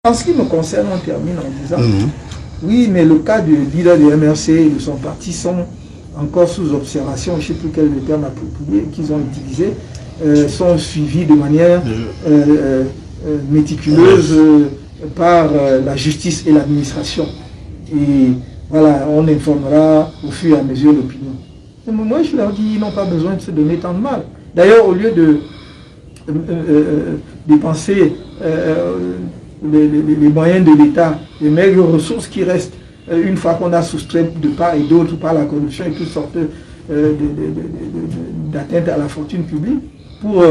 En ce qui me concerne, on termine en disant oui, mais le cas du leader du MRC et de son parti sont encore sous observation, je ne sais plus quel est le terme approprié qu'ils ont utilisé, sont suivis de manière méticuleuse par la justice et l'administration. Et voilà, on informera au fur et à mesure l'opinion. Moi, je leur dis, ils n'ont pas besoin de se donner tant de mal. D'ailleurs, au lieu de dépenser les moyens de l'État, les maigres ressources qui restent, une fois qu'on a soustrait de part et d'autre par la corruption et toutes sortes d'atteintes à la fortune publique, pour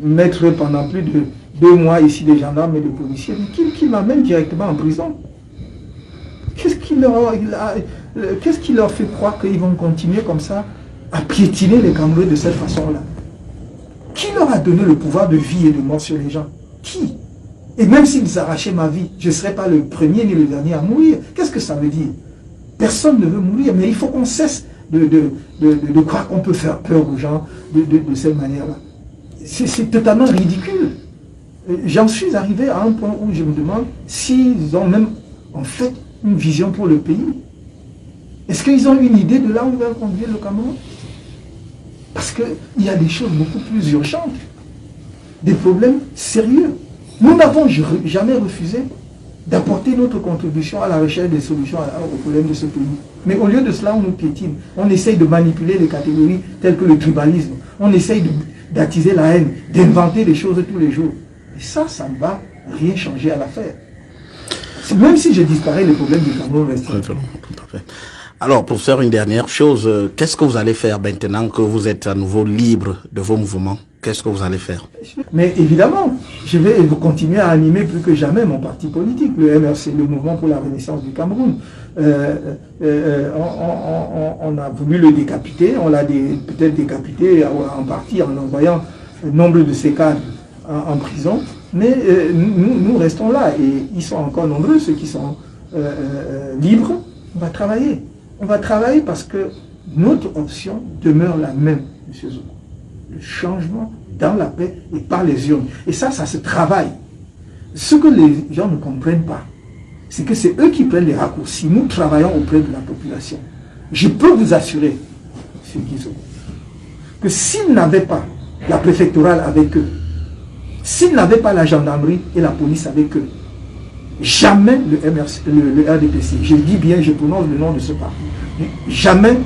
mettre pendant plus de 2 mois ici des gendarmes et des policiers, qui m'amènent directement en prison. Qu'est-ce qui leur fait croire qu'ils vont continuer comme ça à piétiner les Camerounais de cette façon-là? Qui leur a donné le pouvoir de vie et de mort sur les gens? Qui? Et même s'ils arrachaient ma vie, je ne serais pas le premier ni le dernier à mourir. Qu'est-ce que ça veut dire? Personne ne veut mourir, mais il faut qu'on cesse de croire qu'on peut faire peur aux gens de cette manière-là. C'est totalement ridicule. J'en suis arrivé à un point où je me demande s'ils ont même en fait une vision pour le pays. Est-ce qu'ils ont une idée de là où va conduire le Cameroun? Parce qu'il y a des choses beaucoup plus urgentes, des problèmes sérieux. Nous n'avons jamais refusé d'apporter notre contribution à la recherche des solutions aux problèmes de ce pays. Mais au lieu de cela, on nous piétine. On essaye de manipuler les catégories telles que le tribalisme. On essaye d'attiser la haine, d'inventer des choses tous les jours. Et ça ne va rien changer à l'affaire. Même si je disparais, les problèmes du Cameroun restent. Alors, pour faire une dernière chose, qu'est-ce que vous allez faire maintenant que vous êtes à nouveau libre de vos mouvements? Qu'est-ce que vous allez faire? Mais évidemment, je vais continuer à animer plus que jamais mon parti politique, le MRC, le Mouvement pour la Renaissance du Cameroun. On a voulu le décapiter, on l'a peut-être décapité en partie en envoyant nombre de ses cadres en prison, mais nous restons là et ils sont encore nombreux, ceux qui sont libres. On va travailler. On va travailler parce que notre option demeure la même, M. Zoko. Le changement dans la paix et par les urnes. Et ça se travaille. Ce que les gens ne comprennent pas, c'est que c'est eux qui prennent les raccourcis. Nous travaillons auprès de la population. Je peux vous assurer, M. Guizot, que s'ils n'avaient pas la préfectorale avec eux, s'ils n'avaient pas la gendarmerie et la police avec eux, jamais le RDPC, je dis bien, je prononce le nom de ce parti, jamais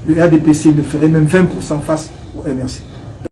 le RDPC ne ferait même 20% face au MRC.